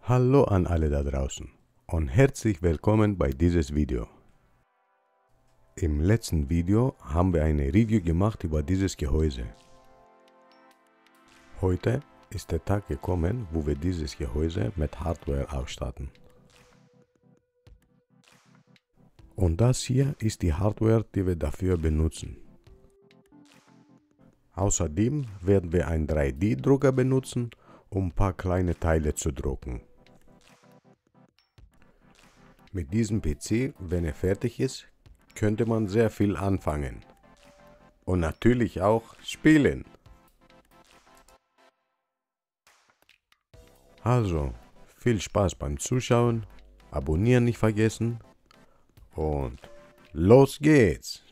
Hallo an alle da draußen und herzlich willkommen bei dieses Video. Im letzten Video haben wir eine Review gemacht über dieses Gehäuse. Heute ist der Tag gekommen, wo wir dieses Gehäuse mit Hardware ausstatten. Und das hier ist die Hardware, die wir dafür benutzen. Außerdem werden wir einen 3D-Drucker benutzen, um ein paar kleine Teile zu drucken. Mit diesem PC, wenn er fertig ist, könnte man sehr viel anfangen. Und natürlich auch spielen. Also, viel Spaß beim Zuschauen, abonnieren nicht vergessen und los geht's!